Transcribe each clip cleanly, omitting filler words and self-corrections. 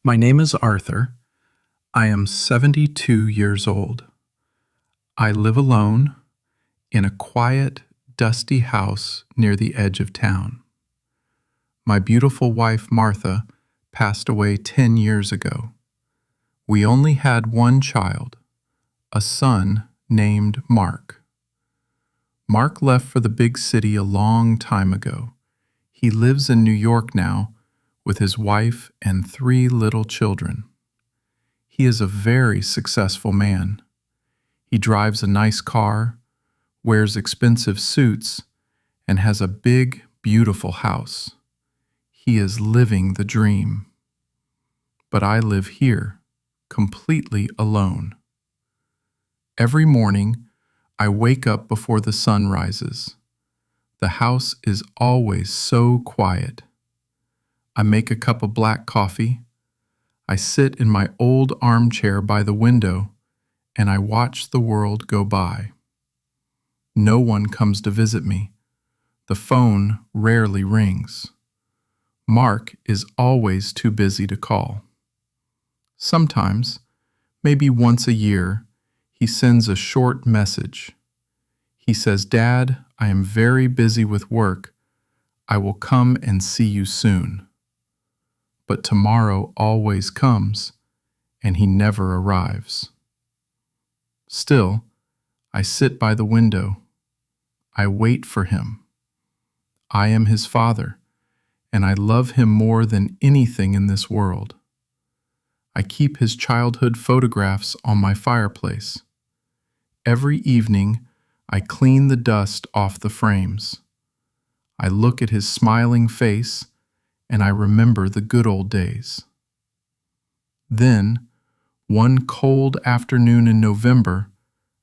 My name is Arthur. I am 72 years old. I live alone in a quiet, dusty house near the edge of town. My beautiful wife, Martha, passed away 10 years ago. We only had one child, a son named Mark. Mark left for the big city a long time ago. He lives in New York now with his wife and 3 little children. He is a very successful man. He drives a nice car, wears expensive suits, and has a big, beautiful house. He is living the dream. But I live here, completely alone. Every morning, I wake up before the sun rises. The house is always so quiet. I make a cup of black coffee. I sit in my old armchair by the window and I watch the world go by. No one comes to visit me. The phone rarely rings. Mark is always too busy to call. Sometimes, maybe once a year, he sends a short message. He says, "Dad, I am very busy with work. I will come and see you soon." But tomorrow always comes, and he never arrives. Still, I sit by the window. I wait for him. I am his father, and I love him more than anything in this world. I keep his childhood photographs on my fireplace. Every evening, I clean the dust off the frames. I look at his smiling face, and I remember the good old days. Then, one cold afternoon in November,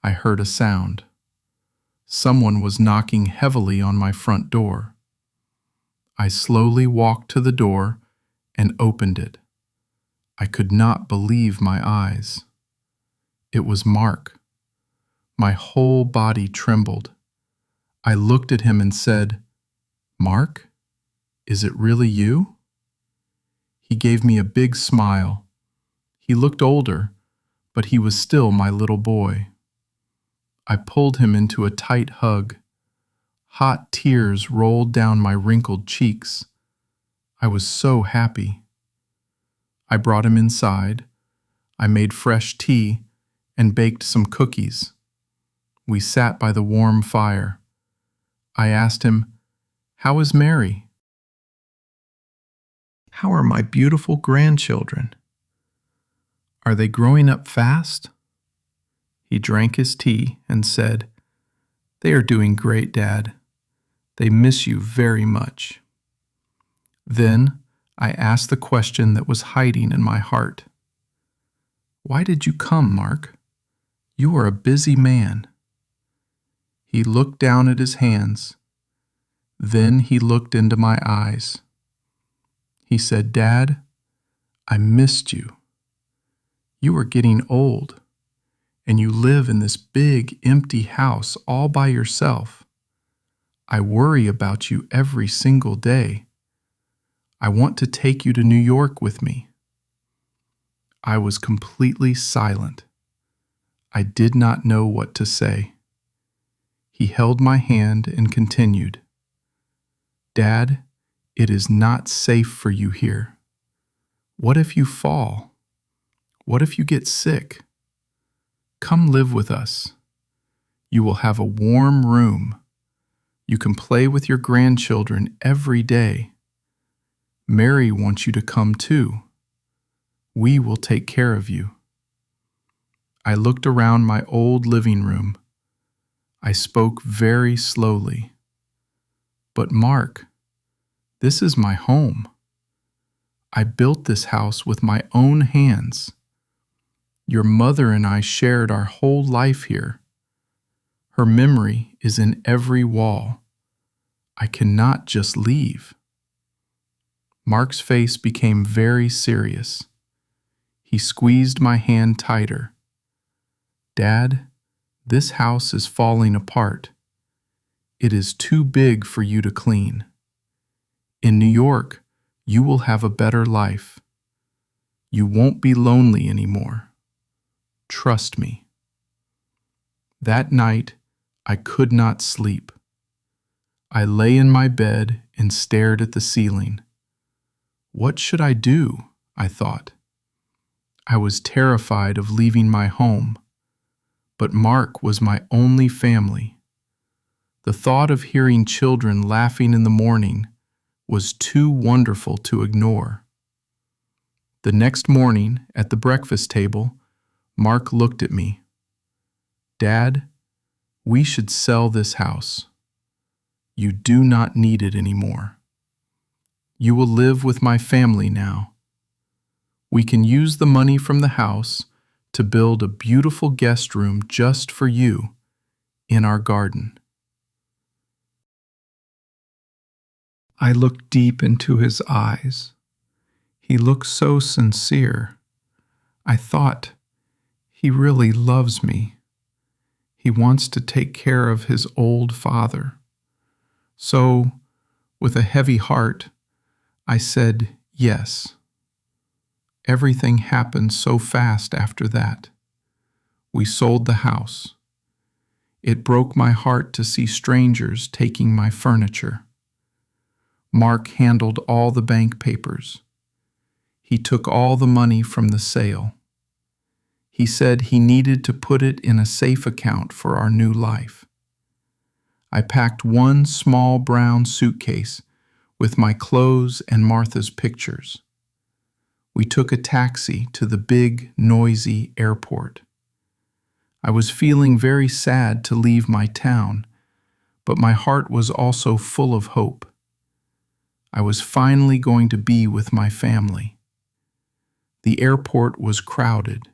I heard a sound. Someone was knocking heavily on my front door. I slowly walked to the door and opened it. I could not believe my eyes. It was Mark. My whole body trembled. I looked at him and said, "Mark, is it really you?" He gave me a big smile. He looked older, but he was still my little boy. I pulled him into a tight hug. Hot tears rolled down my wrinkled cheeks. I was so happy. I brought him inside. I made fresh tea and baked some cookies. We sat by the warm fire. I asked him, "How is Mary? How are my beautiful grandchildren? Are they growing up fast?" He drank his tea and said, "They are doing great, Dad. They miss you very much." Then I asked the question that was hiding in my heart. "Why did you come, Mark? You are a busy man." He looked down at his hands. Then he looked into my eyes. He said, "Dad, I missed you. You are getting old, and you live in this big, empty house all by yourself. I worry about you every single day. I want to take you to New York with me." I was completely silent. I did not know what to say. He held my hand and continued, "Dad, it is not safe for you here. What if you fall? What if you get sick? Come live with us. You will have a warm room. You can play with your grandchildren every day. Mary wants you to come too. We will take care of you." I looked around my old living room. I spoke very slowly. "But Mark, this is my home. I built this house with my own hands. Your mother and I shared our whole life here. Her memory is in every wall. I cannot just leave." Mark's face became very serious. He squeezed my hand tighter. "Dad, this house is falling apart. It is too big for you to clean. In New York, you will have a better life. You won't be lonely anymore. Trust me." That night, I could not sleep. I lay in my bed and stared at the ceiling. What should I do? I thought. I was terrified of leaving my home, but Mark was my only family. The thought of hearing children laughing in the morning was too wonderful to ignore. The next morning, at the breakfast table, Mark looked at me. "Dad, we should sell this house. You do not need it anymore. You will live with my family now. We can use the money from the house to build a beautiful guest room just for you in our garden." I looked deep into his eyes. He looked so sincere. I thought, he really loves me. He wants to take care of his old father. So, with a heavy heart, I said yes. Everything happened so fast after that. We sold the house. It broke my heart to see strangers taking my furniture. Mark handled all the bank papers. He took all the money from the sale. He said he needed to put it in a safe account for our new life. I packed one small brown suitcase with my clothes and Martha's pictures. We took a taxi to the big, noisy airport. I was feeling very sad to leave my town, but my heart was also full of hope. I was finally going to be with my family. The airport was crowded.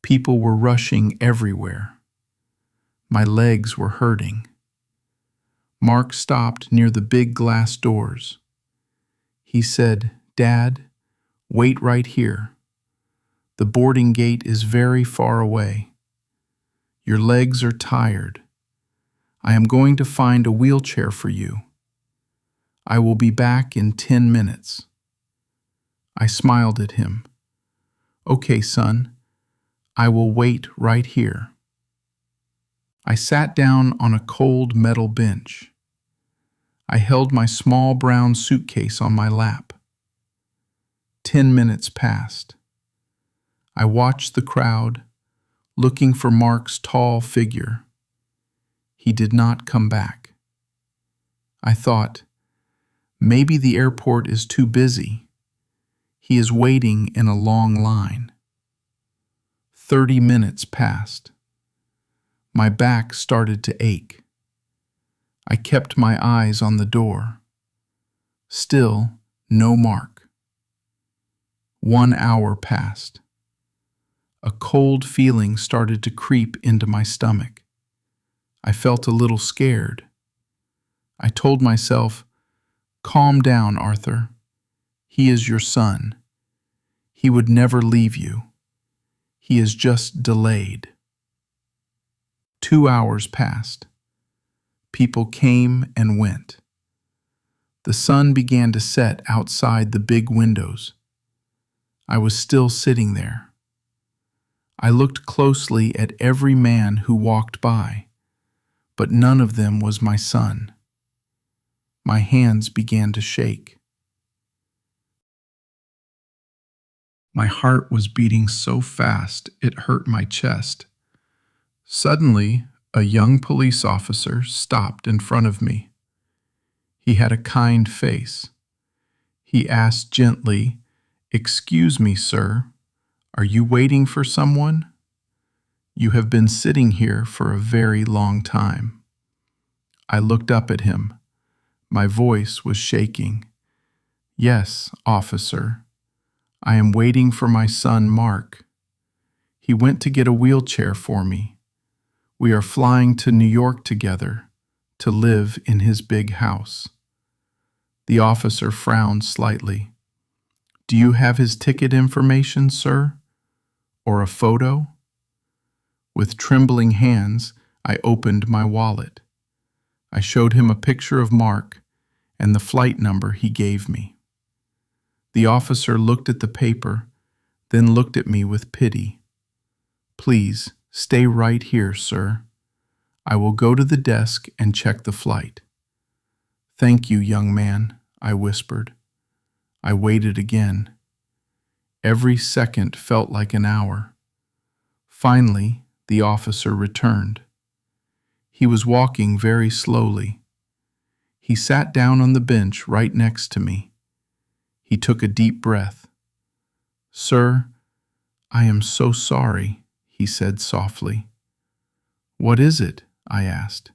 People were rushing everywhere. My legs were hurting. Mark stopped near the big glass doors. He said, "Dad, wait right here. The boarding gate is very far away. Your legs are tired. I am going to find a wheelchair for you. I will be back in 10 minutes. I smiled at him. "Okay, son, I will wait right here." I sat down on a cold metal bench. I held my small brown suitcase on my lap. 10 minutes passed. I watched the crowd, looking for Mark's tall figure. He did not come back. I thought, maybe the airport is too busy. He is waiting in a long line. 30 minutes passed. My back started to ache. I kept my eyes on the door. Still, no Mark. 1 hour passed. A cold feeling started to creep into my stomach. I felt a little scared. I told myself, "Calm down, Arthur. He is your son. He would never leave you. He is just delayed." 2 hours passed. People came and went. The sun began to set outside the big windows. I was still sitting there. I looked closely at every man who walked by, but none of them was my son. My hands began to shake. My heart was beating so fast it hurt my chest. Suddenly, a young police officer stopped in front of me. He had a kind face. He asked gently, "Excuse me, sir, are you waiting for someone? You have been sitting here for a very long time." I looked up at him. My voice was shaking. "Yes, officer. I am waiting for my son, Mark. He went to get a wheelchair for me. We are flying to New York together to live in his big house." The officer frowned slightly. "Do you have his ticket information, sir? Or a photo?" With trembling hands, I opened my wallet. I showed him a picture of Mark and the flight number he gave me. The officer looked at the paper then looked at me with pity. "Please, stay right here, sir. I will go to the desk and check the flight." "Thank you, young man," I whispered. I waited again. Every second felt like an hour. Finally, the officer returned. He was walking very slowly. He sat down on the bench right next to me. He took a deep breath. "Sir, I am so sorry," he said softly. "What is it?" I asked.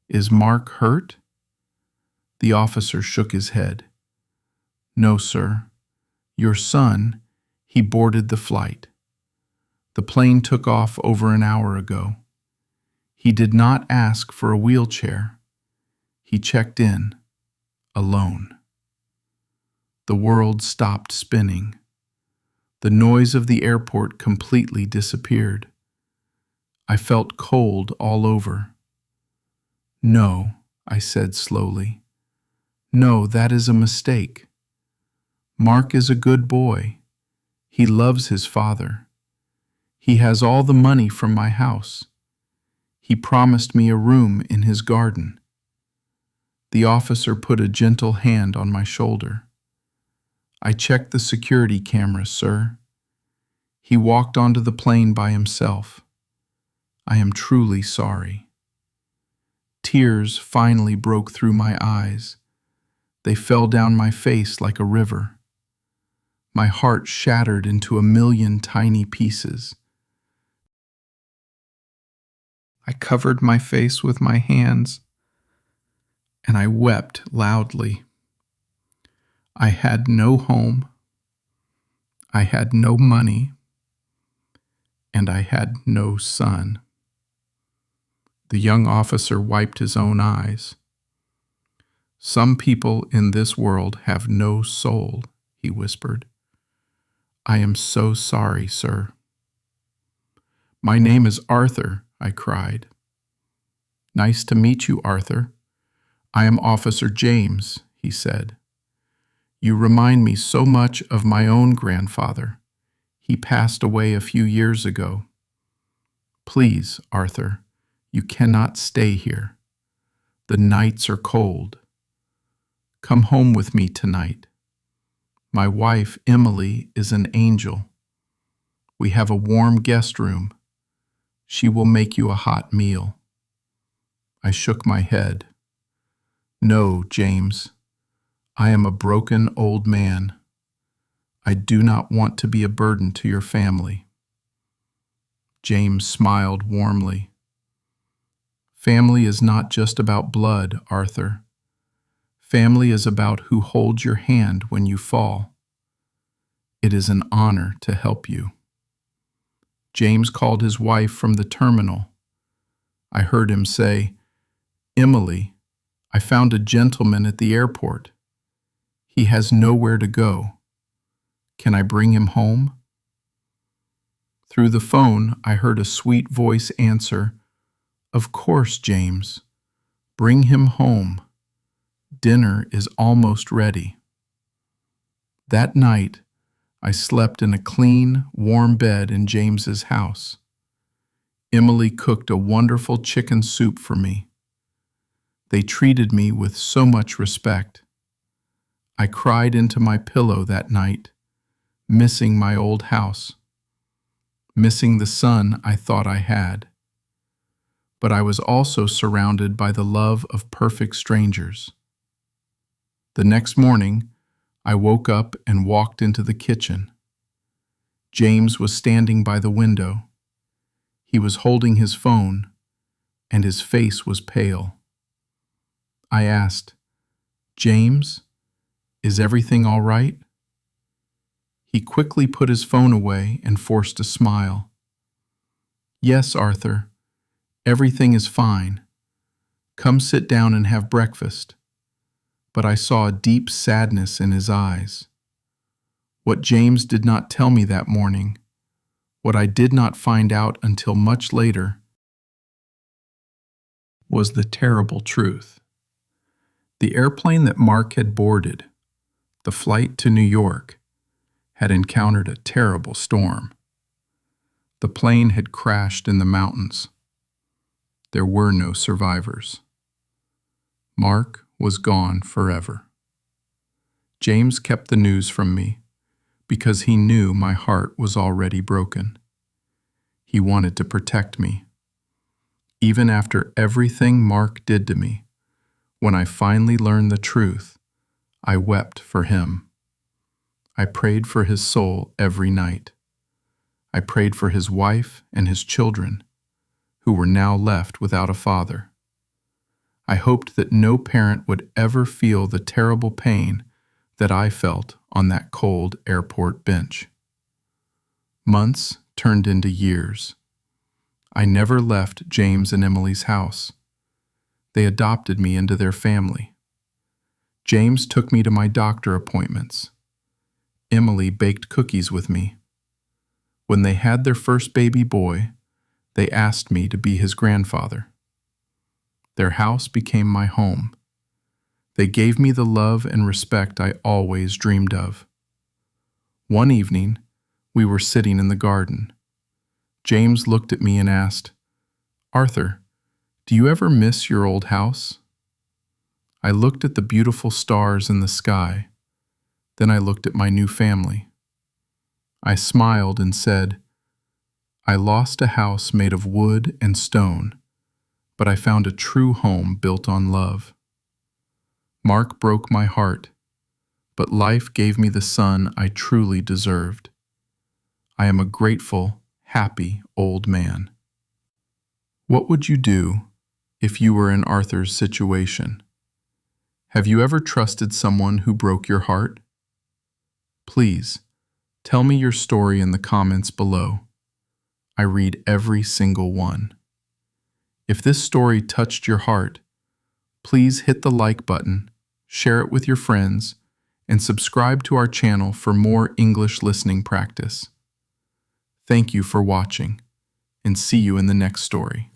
"Is Mark hurt?" The officer shook his head. "No, sir. Your son, he boarded the flight. The plane took off over an hour ago. He did not ask for a wheelchair. He checked in, alone." The world stopped spinning. The noise of the airport completely disappeared. I felt cold all over. "No," I said slowly. "No, that is a mistake. Mark is a good boy. He loves his father. He has all the money from my house. He promised me a room in his garden." The officer put a gentle hand on my shoulder. "I checked the security cameras, sir. He walked onto the plane by himself. I am truly sorry." Tears finally broke through my eyes. They fell down my face like a river. My heart shattered into a million tiny pieces. I covered my face with my hands, and I wept loudly. I had no home, I had no money, and I had no son. The young officer wiped his own eyes. "Some people in this world have no soul," he whispered. "I am so sorry, sir." "My name is Arthur," I cried. "Nice to meet you, Arthur. I am Officer James," he said. "You remind me so much of my own grandfather. He passed away a few years ago. Please, Arthur, you cannot stay here. The nights are cold. Come home with me tonight. My wife, Emily, is an angel. We have a warm guest room. She will make you a hot meal." I shook my head. "No, James. I am a broken old man. I do not want to be a burden to your family." James smiled warmly. "Family is not just about blood, Arthur. Family is about who holds your hand when you fall. It is an honor to help you." James called his wife from the terminal. I heard him say, "Emily, I found a gentleman at the airport. He has nowhere to go. Can I bring him home?" Through the phone, I heard a sweet voice answer, "Of course, James. Bring him home. Dinner is almost ready." That night, I slept in a clean, warm bed in James's house. Emily cooked a wonderful chicken soup for me. They treated me with so much respect. I cried into my pillow that night, missing my old house, missing the son I thought I had. But I was also surrounded by the love of perfect strangers. The next morning, I woke up and walked into the kitchen. James was standing by the window. He was holding his phone, and his face was pale. I asked, "James, is everything all right?" He quickly put his phone away and forced a smile. "Yes, Arthur, everything is fine. Come sit down and have breakfast." But I saw a deep sadness in his eyes. What James did not tell me that morning, what I did not find out until much later, was the terrible truth. The airplane that Mark had boarded, the flight to New York, had encountered a terrible storm. The plane had crashed in the mountains. There were no survivors. Mark was gone forever. James kept the news from me because he knew my heart was already broken. He wanted to protect me. Even after everything Mark did to me, when I finally learned the truth, I wept for him. I prayed for his soul every night. I prayed for his wife and his children, who were now left without a father. I hoped that no parent would ever feel the terrible pain that I felt on that cold airport bench. Months turned into years. I never left James and Emily's house. They adopted me into their family. James took me to my doctor appointments. Emily baked cookies with me. When they had their first baby boy, they asked me to be his grandfather. Their house became my home. They gave me the love and respect I always dreamed of. One evening, we were sitting in the garden. James looked at me and asked, "Arthur, do you ever miss your old house?" I looked at the beautiful stars in the sky. Then I looked at my new family. I smiled and said, "I lost a house made of wood and stone, but I found a true home built on love." Mark broke my heart, but life gave me the son I truly deserved. I am a grateful, happy old man. What would you do if you were in Arthur's situation? Have you ever trusted someone who broke your heart? Please, tell me your story in the comments below. I read every single one. If this story touched your heart, please hit the like button, share it with your friends, and subscribe to our channel for more English listening practice. Thank you for watching, and see you in the next story.